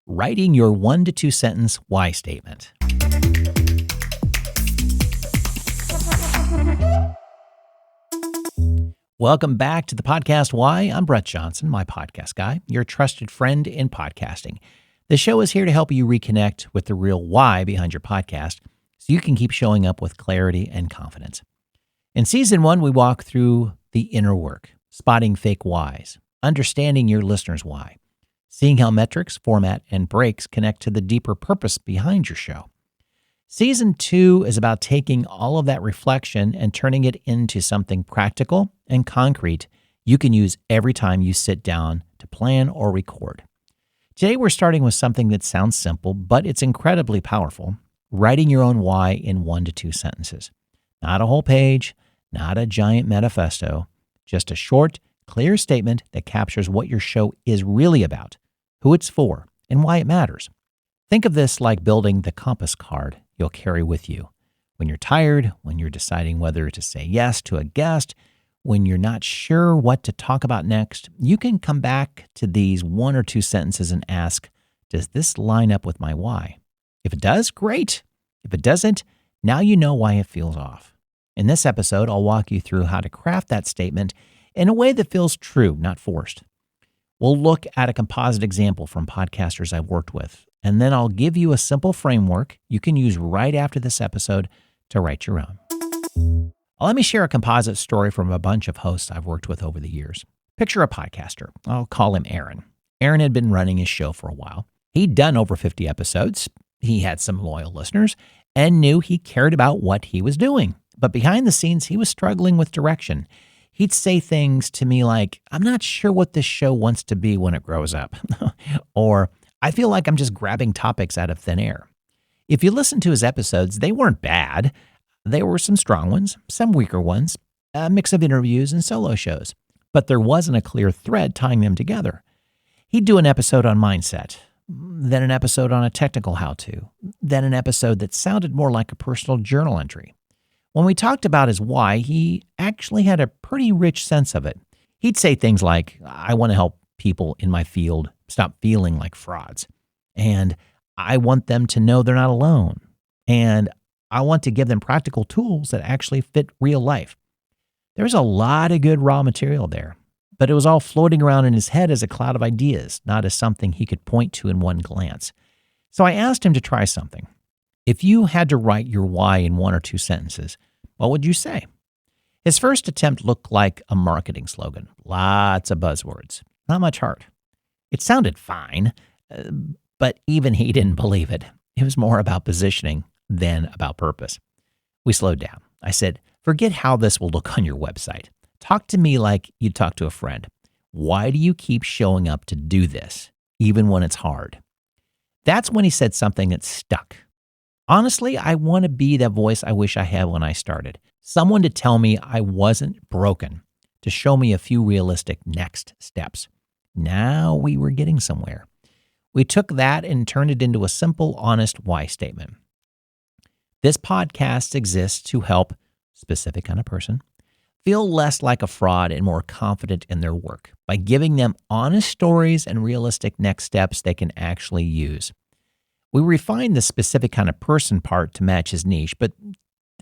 writing your 1 to 2 sentence why statement. Welcome back to the podcast Why. I'm Brett Johnson, my podcast guy, your trusted friend in podcasting. The show is here to help you reconnect with the real why behind your podcast so you can keep showing up with clarity and confidence. In season 1, we walk through the inner work, spotting fake whys, understanding your listener's why, seeing how metrics, format, and breaks connect to the deeper purpose behind your show. Season 2 is about taking all of that reflection and turning it into something practical and concrete you can use every time you sit down to plan or record. Today, we're starting with something that sounds simple, but it's incredibly powerful, writing your own why in 1 to 2 sentences. Not a whole page, not a giant manifesto, just a short, clear statement that captures what your show is really about, who it's for, and why it matters. Think of this like building the compass card you'll carry with you. When you're tired, when you're deciding whether to say yes to a guest, when you're not sure what to talk about next, you can come back to these 1 or 2 sentences and ask, does this line up with my why? If it does, great. If it doesn't, now you know why it feels off. In this episode, I'll walk you through how to craft that statement in a way that feels true, not forced. We'll look at a composite example from podcasters I've worked with, and then I'll give you a simple framework you can use right after this episode to write your own. Let me share a composite story from a bunch of hosts I've worked with over the years. Picture a podcaster. I'll call him Aaron. Aaron had been running his show for a while. He'd done over 50 episodes. He had some loyal listeners and knew he cared about what he was doing. But behind the scenes, he was struggling with direction. He'd say things to me like, I'm not sure what this show wants to be when it grows up. Or, I feel like I'm just grabbing topics out of thin air. If you listen to his episodes, they weren't bad. There were some strong ones, some weaker ones, a mix of interviews and solo shows. But there wasn't a clear thread tying them together. He'd do an episode on mindset, then an episode on a technical how-to, then an episode that sounded more like a personal journal entry. When we talked about his why, he actually had a pretty rich sense of it. He'd say things like, I want to help people in my field stop feeling like frauds. And I want them to know they're not alone. And I want to give them practical tools that actually fit real life. There's a lot of good raw material there, but it was all floating around in his head as a cloud of ideas, not as something he could point to in one glance. So I asked him to try something. If you had to write your why in 1 or 2 sentences, what would you say? His first attempt looked like a marketing slogan. Lots of buzzwords, not much heart. It sounded fine, but even he didn't believe it. It was more about positioning than about purpose. We slowed down. I said, forget how this will look on your website. Talk to me like you'd talk to a friend. Why do you keep showing up to do this, even when it's hard? That's when he said something that stuck. Honestly, I want to be that voice I wish I had when I started. Someone to tell me I wasn't broken, to show me a few realistic next steps. Now we were getting somewhere. We took that and turned it into a simple, honest why statement. This podcast exists to help specific kind of person feel less like a fraud and more confident in their work by giving them honest stories and realistic next steps they can actually use. We refined the specific kind of person part to match his niche, but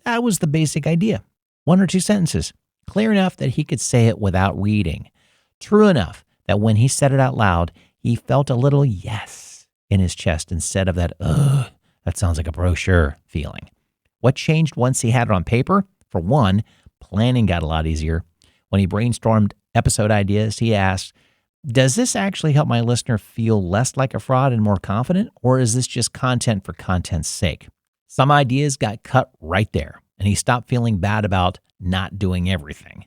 that was the basic idea. 1 or 2 sentences, clear enough that he could say it without reading, true enough that when he said it out loud, he felt a little yes in his chest instead of that, ugh, that sounds like a brochure feeling. What changed once he had it on paper? For one, planning got a lot easier. When he brainstormed episode ideas, he asked, does this actually help my listener feel less like a fraud and more confident, or is this just content for content's sake? Some ideas got cut right there, and he stopped feeling bad about not doing everything.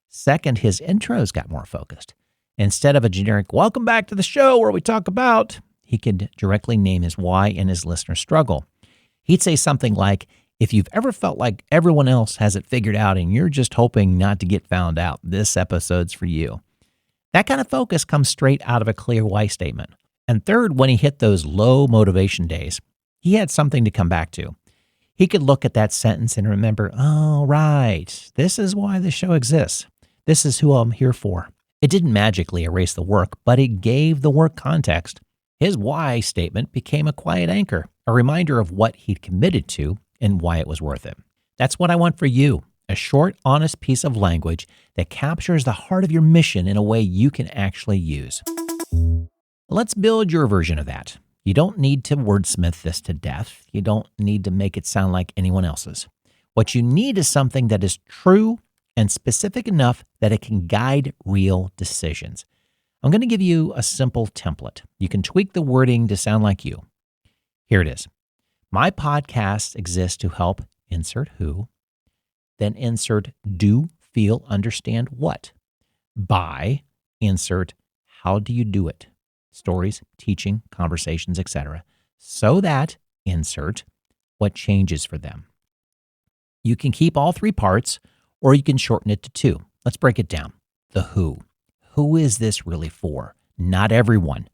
Second, his intros got more focused. Instead of a generic, welcome back to the show where we talk about, he could directly name his why and his listener's struggle. He'd say something like, if you've ever felt like everyone else has it figured out and you're just hoping not to get found out, this episode's for you. That kind of focus comes straight out of a clear why statement. And third, when he hit those low motivation days, he had something to come back to. He could look at that sentence and remember, oh, right, this is why the show exists. This is who I'm here for. It didn't magically erase the work, but it gave the work context. His why statement became a quiet anchor, a reminder of what he'd committed to and why it was worth it. That's what I want for you, a short, honest piece of language that captures the heart of your mission in a way you can actually use. Let's build your version of that. You don't need to wordsmith this to death. You don't need to make it sound like anyone else's. What you need is something that is true and specific enough that it can guide real decisions. I'm going to give you a simple template. You can tweak the wording to sound like you. Here it is. My podcast exists to help insert who, then insert do, feel, understand what. By, insert how do you do it? Stories, teaching, conversations, etc. So that, insert what changes for them. You can keep all three parts, or you can shorten it to two. Let's break it down. The who. Who is this really for? Not everyone.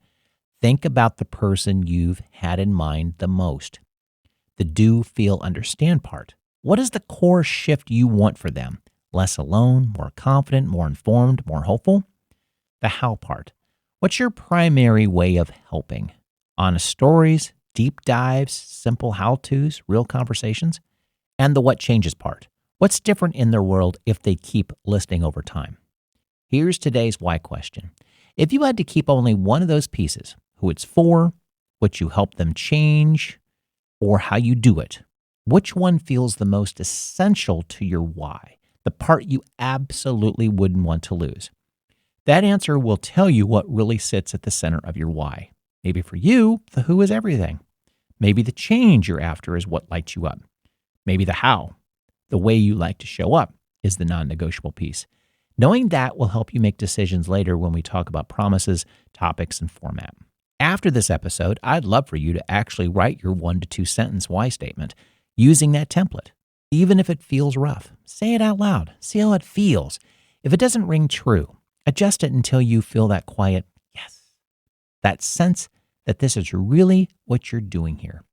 Think about the person you've had in mind the most. The do, feel, understand part. What is the core shift you want for them? Less alone, more confident, more informed, more hopeful? The how part. What's your primary way of helping? Honest stories, deep dives, simple how-tos, real conversations? And the what changes part. What's different in their world if they keep listening over time? Here's today's why question. If you had to keep only one of those pieces, who it's for, what you help them change, or how you do it, which one feels the most essential to your why, the part you absolutely wouldn't want to lose? That answer will tell you what really sits at the center of your why. Maybe for you, the who is everything. Maybe the change you're after is what lights you up. Maybe the how, the way you like to show up, is the non-negotiable piece. Knowing that will help you make decisions later when we talk about promises, topics, and format. After this episode, I'd love for you to actually write your 1 to 2 sentence why statement using that template. Even if it feels rough, say it out loud. See how it feels. If it doesn't ring true, adjust it until you feel that quiet yes, that sense that this is really what you're doing here.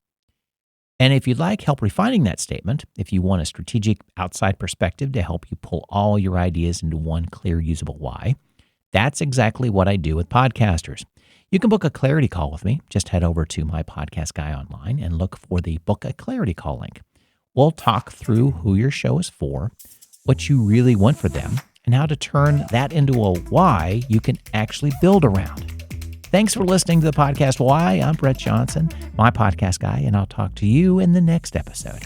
And if you'd like help refining that statement, if you want a strategic outside perspective to help you pull all your ideas into one clear, usable why, that's exactly what I do with podcasters. You can book a clarity call with me. Just head over to My Podcast Guy online and look for the Book a Clarity Call link. We'll talk through who your show is for, what you really want for them, and how to turn that into a why you can actually build around. Thanks for listening to the podcast Why. I'm Brett Johnson, My Podcast Guy, and I'll talk to you in the next episode.